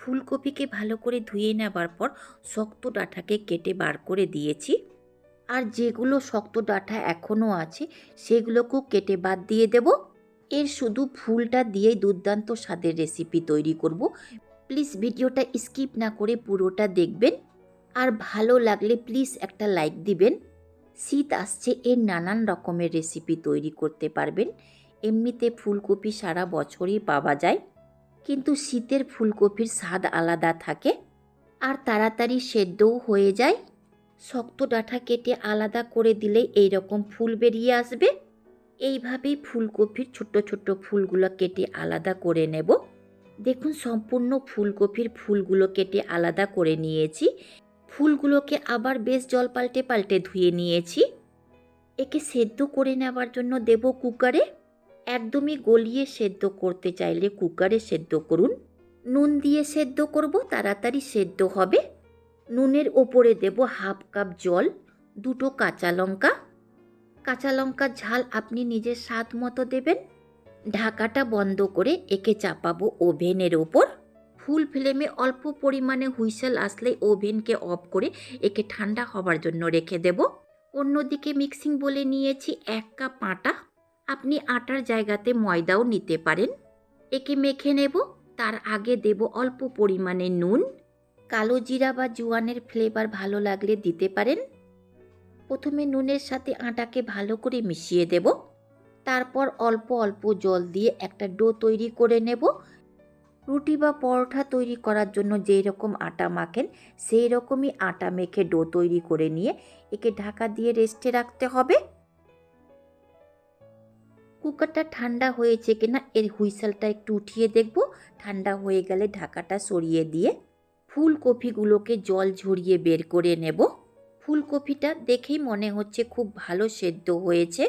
ফুলকপিকে ভালো করে ধুয়ে নেবার পর শক্ত ডাঁটাকে কেটে বার করে দিয়েছি। আর যেগুলো শক্ত ডাঁটা এখনও আছে সেগুলোকেও কেটে বাদ দিয়ে দেব। এর শুধু ফুলটা দিয়েই দুর্দান্ত স্বাদের রেসিপি তৈরি করব। প্লিজ ভিডিওটা স্কিপ না করে পুরোটা দেখবেন। আর ভালো লাগলে প্লিজ একটা লাইক দিবেন। শীত আসছে, এর নানান রকমের রেসিপি তৈরি করতে পারবেন। এমনিতে ফুলকপি সারা বছরই পাওয়া যায়, কিন্তু শীতের ফুলকপির স্বাদ আলাদা থাকে আর তাড়াতাড়ি সেদ্ধও হয়ে যায়। শক্ত ডাঁটা কেটে আলাদা করে দিলেই এইরকম ফুল বেরিয়ে আসবে। এইভাবেই ফুলকপির ছোট্ট ছোট্ট ফুলগুলো কেটে আলাদা করে নেব। দেখুন, সম্পূর্ণ ফুলকপির ফুলগুলো কেটে আলাদা করে নিয়েছি। ফুলগুলোকে আবার বেশ জল পাল্টে পাল্টে ধুয়ে নিয়েছি। একে সেদ্ধ করে নেওয়ার জন্য দেব কুকারে। একদমই গলিয়ে সেদ্ধ করতে চাইলে কুকারে সেদ্ধ করুন। নুন দিয়ে সেদ্ধ করব, তাড়াতাড়ি সেদ্ধ হবে। নুনের ওপরে দেব হাফ কাপ জল, দুটো কাঁচা লঙ্কা। কাঁচা লঙ্কার ঝাল আপনি নিজের স্বাদ মতো দেবেন। ঢাকাটা বন্ধ করে একে চাপাবো ওভেনের ওপর। ফুল ফ্লেমে অল্প পরিমাণে হুইসেল আসলেই ওভেনকে অফ করে একে ঠান্ডা হবার জন্য রেখে দেব। অন্যদিকে মিক্সিং বলে নিয়েছি 1 কাপ আটা। আপনি আটার জায়গাতে ময়দাও নিতে পারেন। একে মেখে নেব। তার আগে দেব অল্প পরিমাণে নুন। কালো জিরা বা জোয়ানের ফ্লেভার ভালো লাগলে দিতে পারেন। প্রথমে নুনের সাথে আটাকে ভালো করে মিশিয়ে দেব। তারপর অল্প অল্প জল দিয়ে একটা ডো তৈরি করে নেব। রুটি বা পরোটা তৈরি করার জন্য যেই রকম আটা মাখেন সেই রকমই আটা মেখে ডো তৈরি করে নিয়ে একে ঢাকা দিয়ে রেস্টে রাখতে হবে। কুকারটা ঠান্ডা হয়েছে কিনা এর হুইসেলটা একটু উঠিয়ে দেখব। ঠান্ডা হয়ে গেলে ঢাকাটা সরিয়ে দিয়ে ফুলকপিগুলোকে জল ঝরিয়ে বের করে নেব। ফুলকপিটা দেখেই মনে হচ্ছে খুব ভালো সেদ্ধ হয়েছে।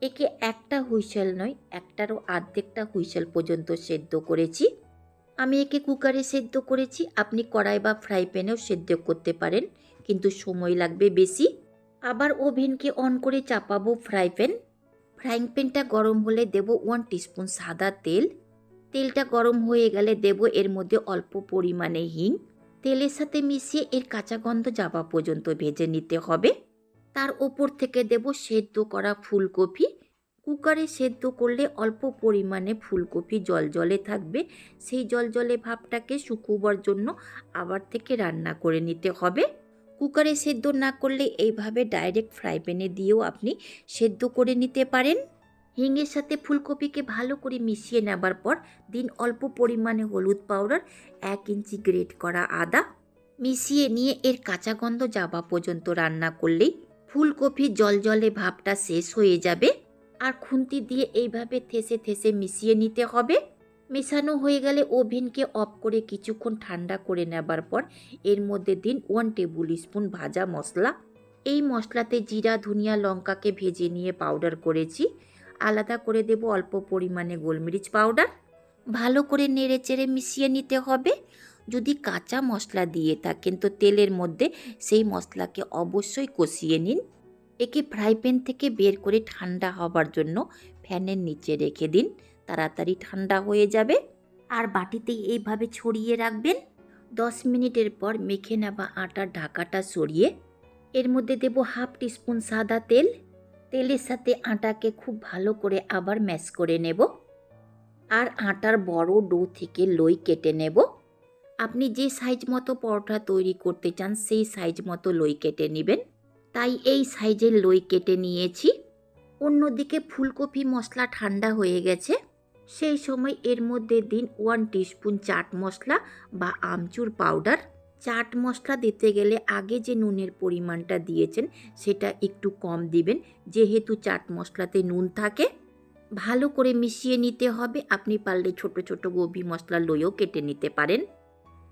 একে একটা হুইসেল নয়, একটারও অর্ধেকটা হুইসেল পর্যন্ত সেদ্ধ করেছি। আমি একে কুকারে সেদ্ধ করেছি। আপনি কড়াই বা ফ্রাই প্যানেও সেদ্ধ করতে পারেন, কিন্তু সময় লাগবে বেশি। আবার ওভেনকে অন করে চাপাবো ফ্রাই প্যান। ফ্রাইং প্যানটা গরম হলে দেব 1 টিস্পুন সাদা তেল। তেলটা গরম হয়ে গেলে দেব এর মধ্যে অল্প পরিমাণে হিং। তেলের সাথে মিশিয়ে এর কাঁচা গন্ধ যাওয়া পর্যন্ত ভেজে নিতে হবে। তার ওপর থেকে দেব সেদ্ধ করা ফুলকপি। কুকারে সেদ্ধ করলে অল্প পরিমাণে ফুলকপি জলজলে থাকবে। সেই জলজলে ভাবটাকে শুকোবার জন্য আবার থেকে রান্না করে নিতে হবে। কুকারে সেদ্ধ না করলে এইভাবে ডাইরেক্ট ফ্রাই প্যানে দিয়েও আপনি সেদ্ধ করে নিতে পারেন। হিঙের সাথে ফুলকপিকে ভালো করে মিশিয়ে নেবার পর দিন অল্প পরিমাণে হলুদ পাউডার, 1 ইঞ্চি গ্রেট করা আদা। মিশিয়ে নিয়ে এর কাঁচা গন্ধ যাওয়া পর্যন্ত রান্না করলেই ফুলকপির জলজলে ভাবটা শেষ হয়ে যাবে। আর খুন্তি দিয়ে এইভাবে থেসে থেসে মিশিয়ে নিতে হবে। মেশানো হয়ে গেলে ওভেনকে অফ করে কিছুক্ষণ ঠান্ডা করে নেবার পর এর মধ্যে দিন 1 টেবিল স্পুন ভাজা মশলা। এই মশলাতে জিরা, ধনিয়া, লঙ্কাকে ভেজে নিয়ে পাউডার করেছি। আলাদা করে দেব অল্প পরিমাণে গোলমরিচ পাউডার। ভালো করে নেড়ে চেড়ে মিশিয়ে নিতে হবে। যদি কাঁচা মশলা দিয়ে থাকেন তো তেলের মধ্যে সেই মশলাকে অবশ্যই কষিয়ে নিন। একে ফ্রাই প্যান থেকে বের করে ঠান্ডা হবার জন্য ফ্যানের নিচে রেখে দিন। তাড়াতাড়ি ঠান্ডা হয়ে যাবে। আর বাটিতে এইভাবে ছড়িয়ে রাখবেন। 10 মিনিটের পর মেখে নেওয়া আটার ঢাকাটা সরিয়ে এর মধ্যে দেব হাফ টিস্পুন সাদা তেল। তেলের সাথে আটাকে খুব ভালো করে আবার ম্যাশ করে নেব। আর আটার বড় ডো থেকে লই কেটে নেব। আপনি যে সাইজ মতো পরোটা তৈরি করতে চান সেই সাইজ মতো লই কেটে নেবেন। তাই এই সাইজের লই কেটে নিয়েছি। অন্যদিকে ফুলকপি মশলা ঠান্ডা হয়ে গেছে। সেই সময় এর মধ্যে দিন 1 টিস্পুন চাট মশলা বা আমচুর পাউডার। চাট মশলা দিতে গেলে আগে যে নুনের পরিমাণটা দিয়েছেন সেটা একটু কম দিবেন, যেহেতু চাট মশলাতে নুন থাকে। ভালো করে মিশিয়ে নিতে হবে। আপনি পারলে ছোট ছোট গোবি মশলা লইও কেটে নিতে পারেন।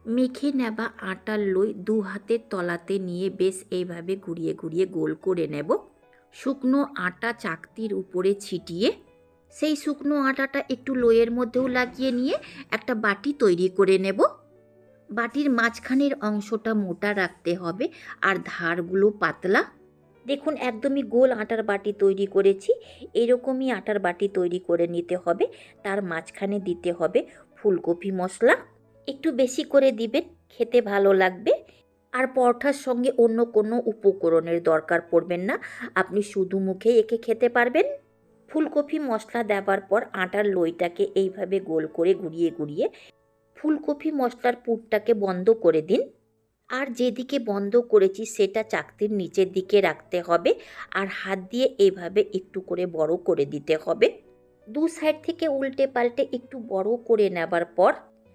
মেখে নেওয়া আটার লই 2 হাতের তলাতে নিয়ে বেশ এইভাবে ঘুরিয়ে ঘুরিয়ে গোল করে নেব। শুকনো আটা চাকতির উপরে ছিটিয়ে সেই শুকনো আটাটা একটু লইয়ের মধ্যেও লাগিয়ে নিয়ে একটা বাটি তৈরি করে নেব। বাটির মাঝখানের অংশটা মোটা রাখতে হবে আর ধারগুলো পাতলা। দেখুন, একদমই গোল আটার বাটি তৈরি করেছি। এরকমই আটার বাটি তৈরি করে নিতে হবে। তার মাঝখানে দিতে হবে ফুলকপি মশলা। একটু বেশি করে দিবেন, খেতে ভালো লাগবে। আর পরোটার সঙ্গে অন্য কোনো উপকরণের দরকার পড়বেন না, আপনি শুধু মুখেই একে খেতে পারবেন। ফুলকপি মশলা দেওয়ার পর আটার লইটাকে এইভাবে গোল করে ঘুরিয়ে ঘুরিয়ে ফুলকপি মশলার পুরটাকে বন্ধ করে দিন। আর যেদিকে বন্ধ করেছি সেটা চাকতির নিচের দিকে রাখতে হবে, আর হাত দিয়ে এইভাবে একটু করে বড় করে দিতে হবে। দু সাইড থেকে উল্টে পাল্টে একটু বড় করে নেবার পর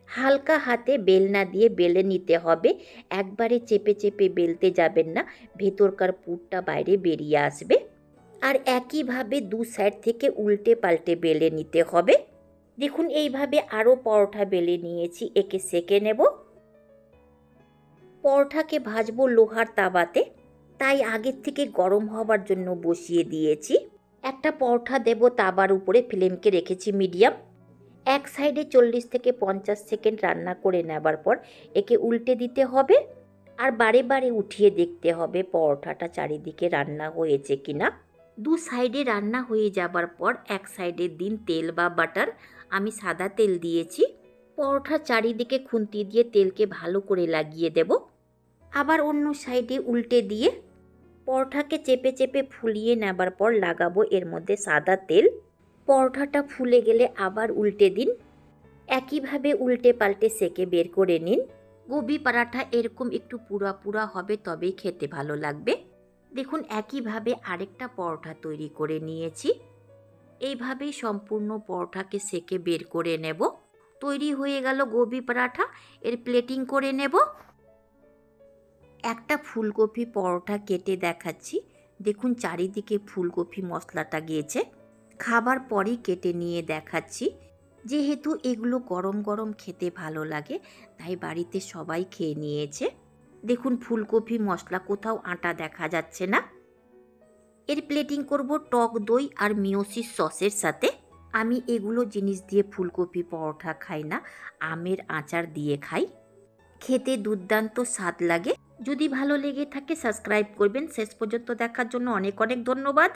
হালকা হাতে বেলনা দিয়ে বেলে নিতে হবে। একবারে চেপে চেপে বেলতে যাবেন না, ভেতরকার পুরটা বাইরে বেরিয়ে আসবে। আর একইভাবে দু সাইড থেকে উল্টে পাল্টে বেলে নিতে হবে। দেখুন এইভাবে আরও পরোটা বেলে নিয়েছি, একে সেঁকে নেব। পরোটাকে ভাজবো লোহার তাওয়াতে, তাই আগের থেকে গরম হবার জন্য বসিয়ে দিয়েছি। একটা পরোটা দেব তাওয়ার উপরে, ফ্লেমকে রেখেছি মিডিয়াম। এক সাইডে 40 থেকে 50 সেকেন্ড রান্না করে নেবার পর একে উল্টে দিতে হবে, আর বারে বারে উঠিয়ে দেখতে হবে পরোটাটা চারিদিকে রান্না হয়েছে কিনা। দু সাইডে রান্না হয়ে যাবার পর এক সাইডে দিন তেল বা বাটার। আমি সাদা তেল দিয়েছি। পরোটার চারিদিকে খুন্তি দিয়ে তেলকে ভালো করে লাগিয়ে দেব। আবার অন্য সাইডে উল্টে দিয়ে পরোটাকে চেপে চেপে ফুলিয়ে নেবার পর লাগাবো এর মধ্যে সাদা তেল। পরোটাটা ফুলে গেলে আবার উল্টে দিন। একইভাবে উল্টে পাল্টে সেকে বের করে নিন। গোবি পরাঠা এরকম একটু পুরা পুরা হবে, তবেই খেতে ভালো লাগবে। দেখুন একইভাবে আরেকটা পরোটা তৈরি করে নিয়েছি। এইভাবেই সম্পূর্ণ পরোটাকে সেকে বের করে নেব। তৈরি হয়ে গেল গোবি পরাঠা। এর প্লেটিং করে নেব। একটা ফুলকপি পরোটা কেটে দেখাচ্ছি। দেখুন চারিদিকে ফুলকপি মশলাটা গিয়েছে। খাবার পরই কেটে নিয়ে দেখাচ্ছি। যেহেতু এগুলো গরম গরম খেতে ভালো লাগে, তাই বাড়িতে সবাই খেয়ে নিয়েছে। দেখুন ফুলকপি মশলা, কোথাও আটা দেখা যাচ্ছে না। এর প্লেটিং করব টক দই আর মিয়োসিস সসের সাথে। আমি এগুলো জিনিস দিয়ে ফুলকপি পরোটা খাই না, আমের আচার দিয়ে খাই। খেতে দুর্দান্ত স্বাদ লাগে। যদি ভালো লেগে থাকে সাবস্ক্রাইব করবেন। শেষ পর্যন্ত দেখার জন্য অনেক অনেক ধন্যবাদ।